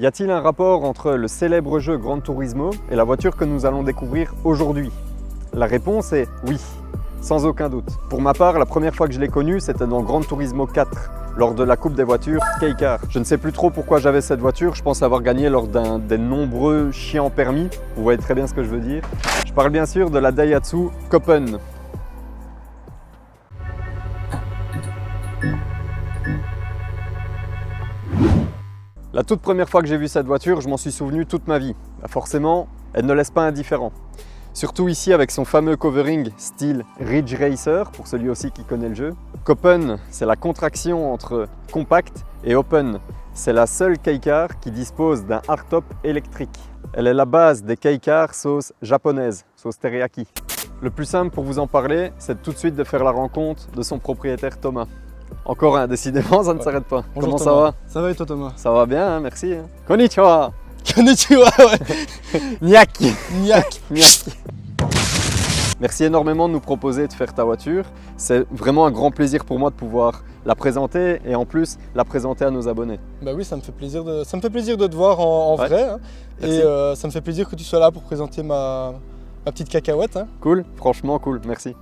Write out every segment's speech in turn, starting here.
Y a-t-il un rapport entre le célèbre jeu Gran Turismo et la voiture que nous allons découvrir aujourd'hui? La réponse est oui, sans aucun doute. Pour ma part, la première fois que je l'ai connue, c'était dans Gran Turismo 4, lors de la coupe des voitures K-Car. Je ne sais plus trop pourquoi j'avais cette voiture, je pense avoir gagné lors d'un des nombreux chiants permis. Vous voyez très bien ce que je veux dire. Je parle bien sûr de la Daihatsu Copen. La toute première fois que j'ai vu cette voiture, je m'en suis souvenu toute ma vie. Forcément, elle ne laisse pas indifférent. Surtout ici avec son fameux covering style Ridge Racer, pour celui aussi qui connaît le jeu. Copen, c'est la contraction entre compact et open. C'est la seule K-Car qui dispose d'un hardtop électrique. Elle est la base des K-Car sauce japonaise, sauce teriyaki. Le plus simple pour vous en parler, c'est tout de suite de faire la rencontre de son propriétaire Thomas. Encore un, décidément, ça ne s'arrête pas. Bonjour, comment Thomas. ça va? Ça va et toi Thomas? Ça va bien, hein, merci. Konnichiwa. Konnichiwa, ouais. Nyaki. Nyak. Nyaki. Merci énormément de nous proposer de faire ta voiture. C'est vraiment un grand plaisir pour moi de pouvoir la présenter et en plus la présenter à nos abonnés. Bah oui, ça me fait plaisir de te voir en Ouais. vrai. Hein. Merci. Et ça me fait plaisir que tu sois là pour présenter ma petite cacahuète. Hein. Cool, franchement cool, merci.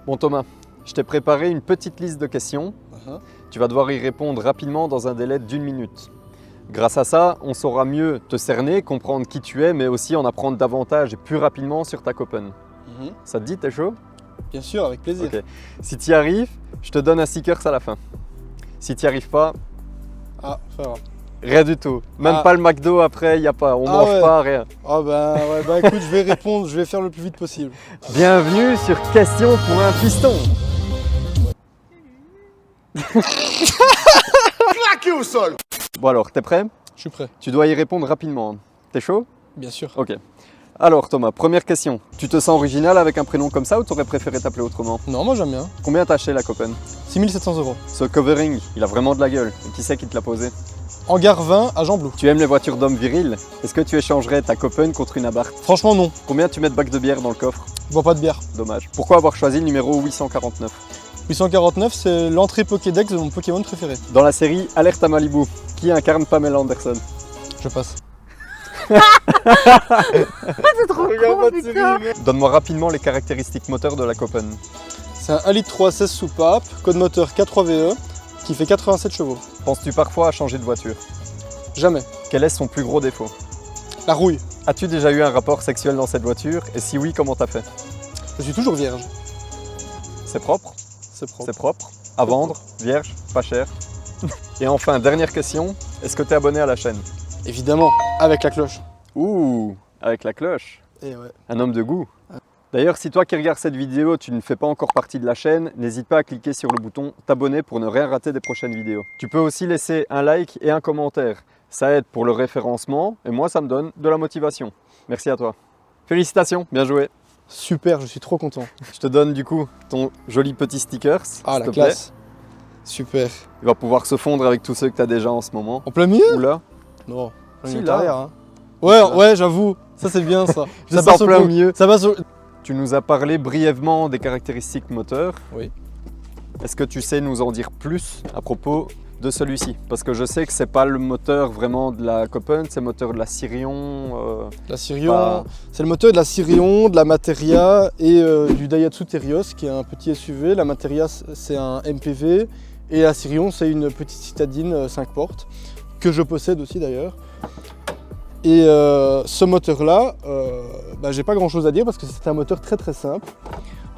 Bon Thomas, je t'ai préparé une petite liste de questions. Tu vas devoir y répondre rapidement dans un délai d'1 minute. Grâce à ça, on saura mieux te cerner, comprendre qui tu es, mais aussi en apprendre davantage et plus rapidement sur ta Copen. Ça te dit, t'es chaud? Bien sûr, avec plaisir. Ok. Si tu y arrives, je te donne un stickers à la fin. Si tu n'y arrives pas, Ah, ça va. rien du tout. Même Ah. pas le McDo après, il n'y a pas. On mange ouais. pas, rien. Ah bah, ouais, bah écoute, je vais répondre, je vais faire le plus vite possible. Bienvenue sur Question pour un piston. Claqué au sol. Bon alors, t'es prêt? Je suis prêt, Tu dois y répondre rapidement. T'es chaud? bien sûr. Ok. Alors Thomas, première question. Tu te sens original avec un prénom comme ça ou t'aurais préféré t'appeler autrement? Non, moi j'aime bien. Combien t'as acheté la Copen? 6700 €. Ce covering, il a vraiment de la gueule. Et qui c'est qui te l'a posé? Hangar 20 à Jean-Blou. Tu aimes les voitures d'hommes virils? Est-ce que tu échangerais ta Copen contre une Abarth? Franchement, non. Combien tu mets de bacs de bière dans le coffre? Je bois pas de bière. Dommage. Pourquoi avoir choisi le numéro 849? 849, c'est l'entrée Pokédex de mon Pokémon préféré. Dans la série Alerte à Malibu, qui incarne Pamela Anderson? Je passe. C'est trop Donne-moi rapidement les caractéristiques moteurs de la Copen. C'est un 1,3 litre soupape, code moteur K3VE, qui fait 87 chevaux. Penses-tu parfois à changer de voiture? Jamais. Quel est son plus gros défaut? La rouille. As-tu déjà eu un rapport sexuel dans cette voiture? Et si oui, comment t'as fait? Je suis toujours vierge. C'est propre? C'est propre. C'est propre. À vendre, vierge, pas cher. Et enfin, dernière question, est-ce que tu es abonné à la chaîne? Évidemment, avec la cloche. Ouh, avec la cloche. Et ouais. Un homme de goût. D'ailleurs, si toi qui regardes cette vidéo, tu ne fais pas encore partie de la chaîne, n'hésite pas à cliquer sur le bouton t'abonner pour ne rien rater des prochaines vidéos. Tu peux aussi laisser un like et un commentaire. Ça aide pour le référencement et moi, ça me donne de la motivation. Merci à toi. Félicitations, bien joué. Super, je suis trop content. Je te donne du coup ton joli petit stickers. Ah, s'il la te plaît. classe. Super. Il va pouvoir se fondre avec tous ceux que tu as déjà en ce moment. En plein milieu? Oula, Non. Si, Si, là. derrière, hein. Ouais, ouais, j'avoue. Ça, c'est bien, ça. juste passe en au plein coup. milieu. Ça passe au... Tu nous as parlé brièvement des caractéristiques moteurs. Oui. Est-ce que tu sais nous en dire plus à propos de celui-ci? Parce que je sais que c'est pas le moteur vraiment de la Copen, c'est le moteur de la Sirion. La Sirion, Pas- c'est le moteur de la Sirion, de la Materia et du Daihatsu Terios qui est un petit SUV. La Materia c'est un MPV et la Sirion c'est une petite citadine 5 portes que je possède aussi d'ailleurs. Et ce moteur là, j'ai pas grand chose à dire parce que c'est un moteur très très simple.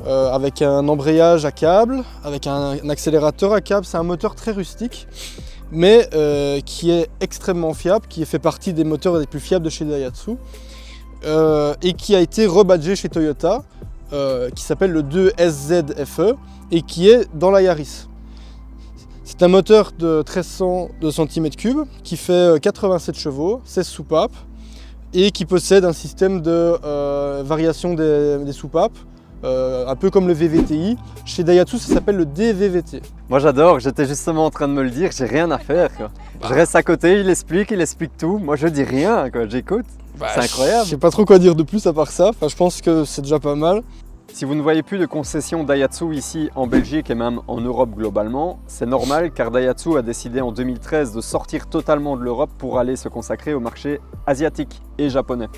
Avec un embrayage à câble, avec un accélérateur à câble, c'est un moteur très rustique mais qui est extrêmement fiable, qui fait partie des moteurs les plus fiables de chez Daihatsu et qui a été rebadgé chez Toyota, qui s'appelle le 2SZ-FE et qui est dans la Yaris. C'est un moteur de 1300 cm3 qui fait 87 chevaux, 16 soupapes et qui possède un système de variation des soupapes, un peu comme le VVTi. Chez Daihatsu, ça s'appelle le DVVT. Moi j'adore, j'étais justement en train de me le dire, j'ai rien à faire, quoi. Je reste à côté, il explique tout. Moi je dis rien, quoi. J'écoute. C'est incroyable. Je sais pas trop quoi dire de plus à part ça. Enfin, je pense que c'est déjà pas mal. Si vous ne voyez plus de concessions Daihatsu ici en Belgique et même en Europe globalement, c'est normal car Daihatsu a décidé en 2013 de sortir totalement de l'Europe pour aller se consacrer au marché asiatique et japonais.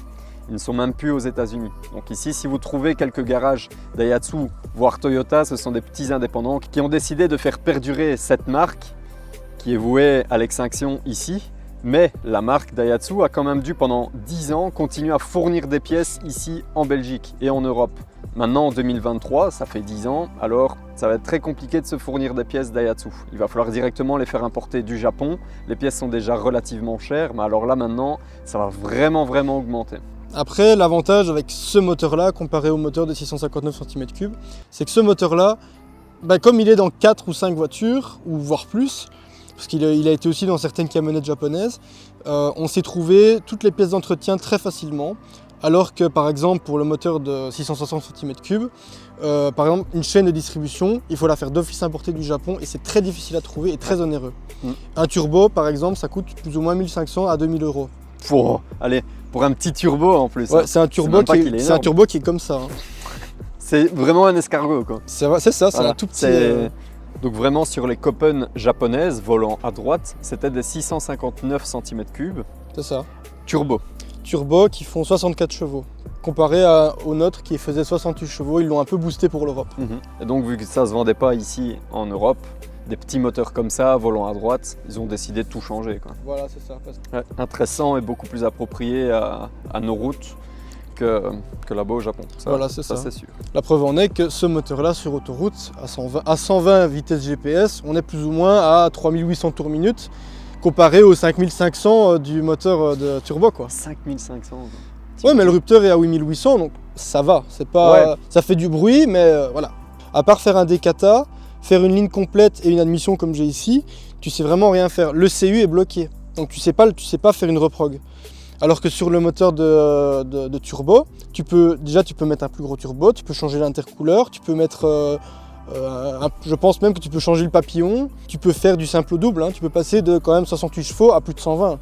Ils ne sont même plus aux États-Unis. Donc ici, si vous trouvez quelques garages Daihatsu, voire Toyota, ce sont des petits indépendants qui ont décidé de faire perdurer cette marque qui est vouée à l'extinction ici. Mais la marque Daihatsu a quand même dû pendant 10 ans continuer à fournir des pièces ici en Belgique et en Europe. Maintenant en 2023, ça fait 10 ans, alors ça va être très compliqué de se fournir des pièces Daihatsu. Il va falloir directement les faire importer du Japon. Les pièces sont déjà relativement chères, mais alors là maintenant, ça va vraiment augmenter. Après, l'avantage avec ce moteur-là, comparé au moteur de 659 cm3, c'est que ce moteur-là, comme il est dans 4 ou 5 voitures, ou voire plus, parce qu'il a été aussi dans certaines camionnettes japonaises, on s'est trouvé toutes les pièces d'entretien très facilement, alors que par exemple pour le moteur de 660 cm3, par exemple une chaîne de distribution, il faut la faire d'office importée du Japon et c'est très difficile à trouver et très onéreux. Un turbo par exemple, ça coûte plus ou moins 1500 à 2000 euros. Allez, pour un petit turbo en plus. Ouais, c'est un turbo qui est comme ça. Hein. C'est vraiment un escargot quoi. C'est ça, c'est un tout petit... Donc vraiment sur les Copen japonaises, volant à droite, c'était des 659 cm3. C'est ça. Turbo. Turbo qui font 64 chevaux. Comparé aux nôtres qui faisaient 68 chevaux, ils l'ont un peu boosté pour l'Europe. Et donc vu que ça ne se vendait pas ici en Europe, des petits moteurs comme ça, volant à droite, ils ont décidé de tout changer. Quoi. Voilà, c'est ça. Ouais, un 1300 est beaucoup plus approprié à nos routes que là-bas au Japon. Ça, voilà, c'est ça. C'est sûr. La preuve en est que ce moteur-là sur autoroute, à 120 vitesse GPS, on est plus ou moins à 3800 tours minute, comparé aux 5500 du moteur de turbo. Quoi. 5500 Ouais, mais le Rupteur est à 8800, donc ça va. C'est pas, ouais. Ça fait du bruit, mais voilà. À part faire un décata, faire une ligne complète et une admission comme j'ai ici, tu sais vraiment rien faire. Le CU est bloqué, donc tu sais pas faire une reprog. Alors que sur le moteur de turbo, tu peux mettre un plus gros turbo, tu peux changer l'intercouleur, tu peux mettre, je pense même que tu peux changer le papillon, tu peux faire du simple au double, hein, tu peux passer de quand même 68 chevaux à plus de 120.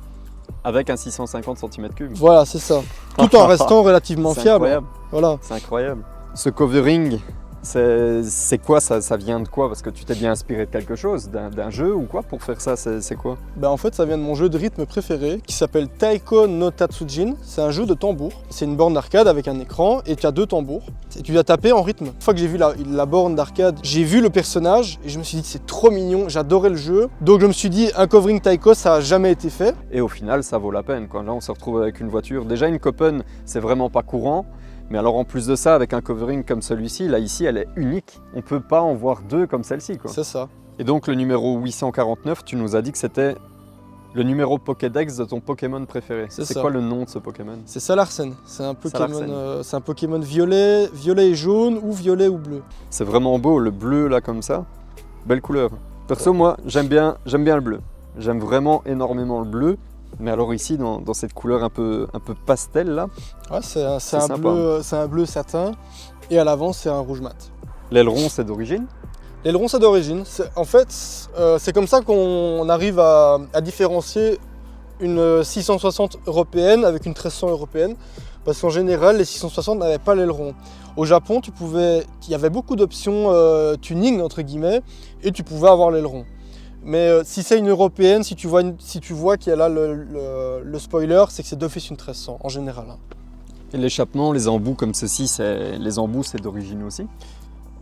Avec un 650 cm3. Voilà, c'est ça. Tout en restant relativement fiable. Incroyable. Voilà. C'est incroyable. Ce covering, c'est quoi ça vient de quoi? Parce que tu t'es bien inspiré de quelque chose, d'un jeu ou quoi pour faire ça? C'est quoi? En fait, ça vient de mon jeu de rythme préféré qui s'appelle Taiko no Tatsujin. C'est un jeu de tambour. C'est une borne d'arcade avec un écran et tu as 2 tambours. Et tu dois taper en rythme. Une fois que j'ai vu la borne d'arcade, j'ai vu le personnage et je me suis dit c'est trop mignon, j'adorais le jeu. Donc je me suis dit un covering Taiko ça a jamais été fait. Et au final ça vaut la peine quoi. Là on se retrouve avec une voiture. Déjà une Copen c'est vraiment pas courant. Mais alors en plus de ça, avec un covering comme celui-ci, là ici elle est unique. On ne peut pas en voir 2 comme celle-ci. C'est ça. Et donc le numéro 849, tu nous as dit que c'était le numéro Pokédex de ton Pokémon préféré. C'est quoi le nom de ce Pokémon? C'est Salarsen. C'est un Pokémon violet et jaune ou violet ou bleu. C'est vraiment beau, le bleu là comme ça. Belle couleur. Perso moi j'aime bien le bleu. J'aime vraiment énormément le bleu. Mais alors ici, dans cette couleur un peu pastel là, ouais, c'est un bleu satin et à l'avant c'est un rouge mat. L'aileron c'est d'origine? L'aileron c'est d'origine. En fait, c'est comme ça qu'on arrive à différencier une 660 européenne avec une 1300 européenne. Parce qu'en général, les 660 n'avaient pas l'aileron. Au Japon, il y avait beaucoup d'options tuning entre guillemets et tu pouvais avoir l'aileron. Mais si c'est une européenne, si tu vois qu'il y a là le spoiler, c'est que c'est d'office une 1300 en général. Et l'échappement, les embouts comme ceci, c'est d'origine aussi?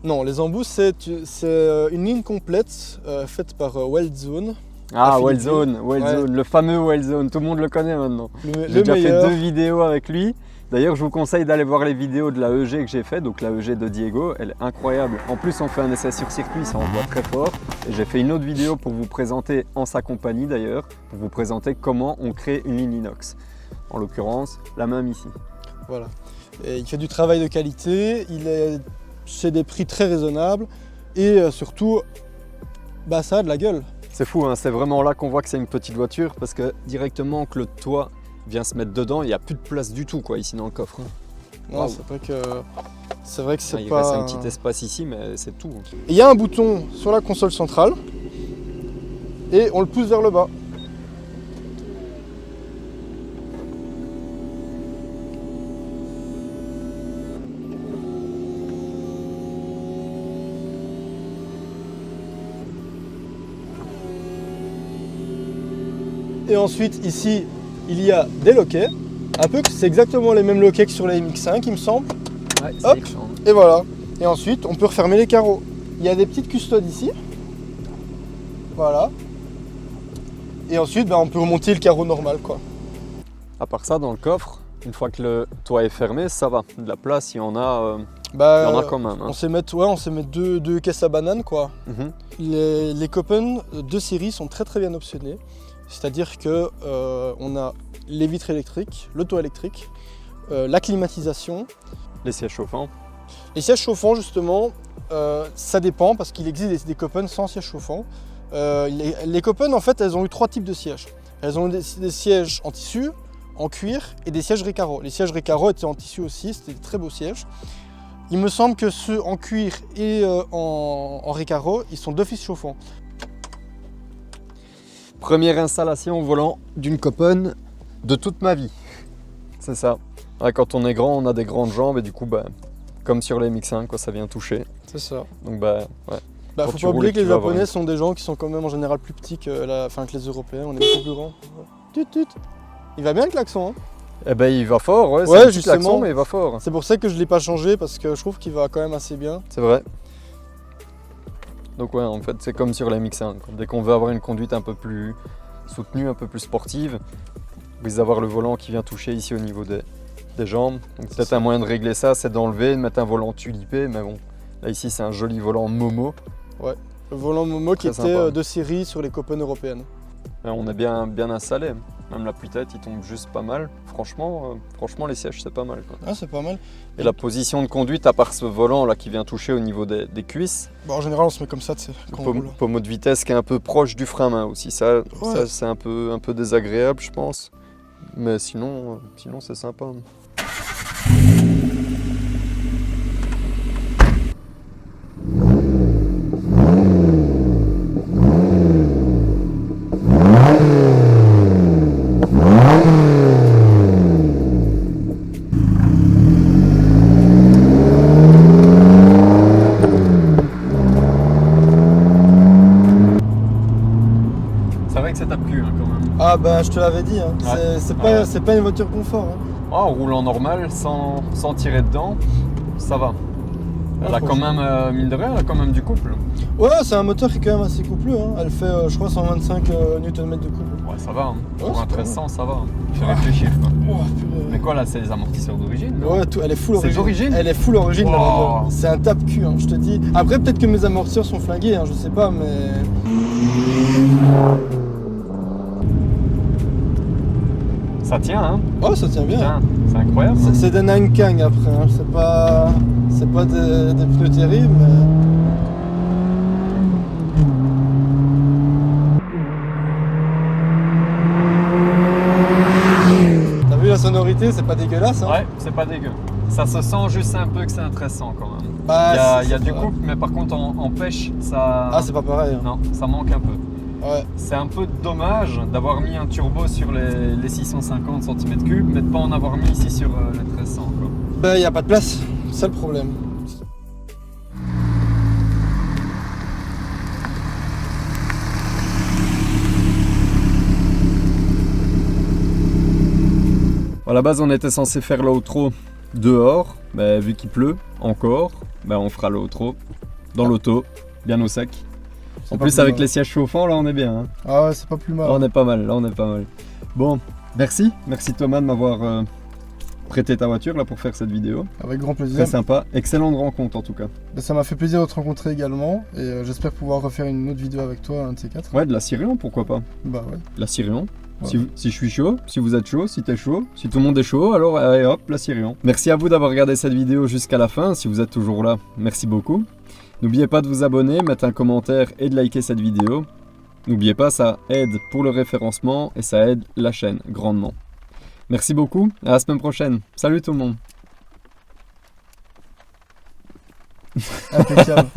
Non, les embouts c'est une ligne complète faite par Weldzone. Ah, Weldzone, ouais. Le fameux Weldzone, tout le monde le connaît maintenant. J'ai déjà fait 2 vidéos avec lui. D'ailleurs, je vous conseille d'aller voir les vidéos de la EG que j'ai fait, donc la EG de Diego, elle est incroyable. En plus, on fait un essai sur circuit, ça envoie très fort. Et j'ai fait une autre vidéo pour vous présenter, en sa compagnie d'ailleurs, pour vous présenter comment on crée une ligne inox. En l'occurrence, la même ici. Voilà. Et il fait du travail de qualité, c'est des prix très raisonnables et surtout, ça a de la gueule. C'est fou, hein, c'est vraiment là qu'on voit que c'est une petite voiture parce que directement que le toit vient se mettre dedans, il n'y a plus de place du tout quoi ici dans le coffre. Non, c'est vrai que c'est pas... Il reste un petit espace ici, mais c'est tout. Il y a un bouton sur la console centrale et on le pousse vers le bas. Et ensuite, ici, il y a des loquets. C'est exactement les mêmes loquets que sur la MX5, il me semble. Ouais, Hop, et voilà. Et ensuite, on peut refermer les carreaux. Il y a des petites custodes ici. Voilà. Et ensuite, on peut remonter le carreau normal, quoi. À part ça, dans le coffre, une fois que le toit est fermé, ça va. De la place, il y en a quand même. Hein. On sait mettre deux caisses à bananes, quoi. Les Copen de série sont très très bien optionnés. C'est-à-dire que on a les vitres électriques, le toit électrique, la climatisation. Les sièges chauffants. Les sièges chauffants, justement, ça dépend parce qu'il existe des Copen sans siège chauffant. Les Copen, en fait, elles ont eu 3 types de sièges. Elles ont des sièges en tissu, en cuir et des sièges Recaro. Les sièges Recaro étaient en tissu aussi, c'était des très beaux sièges. Il me semble que ceux en cuir et en Recaro, ils sont d'office chauffants. Première installation au volant d'une Copen de toute ma vie. C'est ça. Ouais, quand on est grand, on a des grandes jambes et du coup, comme sur les MX5, quoi, ça vient toucher. C'est ça. Donc ouais. Faut pas oublier que les Japonais sont des gens qui sont quand même en général plus petits que les Européens. On est beaucoup plus grands. Tut. Il va bien le klaxon, hein? Eh ben il va fort, ouais, c'est un petit klaxon, mais il va fort. C'est pour ça que je l'ai pas changé parce que je trouve qu'il va quand même assez bien. C'est vrai. Donc ouais, en fait, c'est comme sur la MX5. Dès qu'on veut avoir une conduite un peu plus soutenue, un peu plus sportive, vous allez avoir le volant qui vient toucher ici au niveau des jambes. Donc peut-être un moyen de régler ça, c'est d'enlever, de mettre un volant tulipé, mais bon, là ici c'est un joli volant Momo. Ouais, le volant Momo qui était de série sur les Copen européennes. Et on est bien installé. Même l'appui-tête, il tombe juste pas mal. Franchement, les sièges, c'est pas mal, quoi. Ah, c'est pas mal. Et la position de conduite, à part ce volant là qui vient toucher au niveau des cuisses. En général, on se met comme ça, tu sais. Pommeau de vitesse qui est un peu proche du frein-main aussi. Ça c'est un peu désagréable, je pense. Mais sinon c'est sympa. Ah je te l'avais dit, hein. Ouais. C'est pas une voiture confort. Hein. En roulant normal, sans tirer dedans, ça va. Elle a quand même, mine de rien, elle a quand même du couple. Ouais, c'est un moteur qui est quand même assez coupleux. Hein. Elle fait, je crois, 125 Nm de couple. Ouais, ça va. Hein. Pour un 1300, ça va. Il fait réfléchir, quoi. Mais quoi, là, c'est les amortisseurs d'origine? Ouais, elle est full origine. C'est d'origine? Elle est full origine. C'est un tape-cul, hein, je te dis. Après, peut-être que mes amortisseurs sont flingués, hein, je sais pas, mais... Ça tient, hein? Oh, ça tient bien. C'est incroyable. C'est des Nankang après, hein. C'est pas des pneus terribles, mais... T'as vu la sonorité, c'est pas dégueulasse, hein? Ouais, c'est pas dégueu. Ça se sent juste un peu que c'est un 1300 quand même. Il y a du couple, mais par contre en pêche, ça... Ah, c'est pas pareil. Hein. Non, ça manque un peu. Ouais. C'est un peu dommage d'avoir mis un turbo sur les 650 cm3, mais de ne pas en avoir mis ici sur les 1300. Il n'y a pas de place, c'est ça le problème. À la base, on était censé faire l'outro dehors, mais vu qu'il pleut encore, on fera l'outro dans l'auto, bien au sec. En plus, avec les sièges chauffants, là, on est bien. Hein. Ah ouais, c'est pas plus mal. Là, on est pas mal, Bon, merci Thomas de m'avoir prêté ta voiture là pour faire cette vidéo. Avec grand plaisir. Très sympa, excellente rencontre en tout cas. Ça m'a fait plaisir de te rencontrer également et j'espère pouvoir refaire une autre vidéo avec toi, un de ces quatre. Ouais, de la Sirion, pourquoi pas? Bah ouais. La Sirion. Ouais. Si je suis chaud, si vous êtes chaud, si t'es chaud, si tout le monde est chaud, alors allez hop, la Sirion. Merci à vous d'avoir regardé cette vidéo jusqu'à la fin, si vous êtes toujours là, merci beaucoup. N'oubliez pas de vous abonner, mettre un commentaire et de liker cette vidéo. N'oubliez pas, ça aide pour le référencement et ça aide la chaîne grandement. Merci beaucoup, à la semaine prochaine. Salut tout le monde. Impeccable.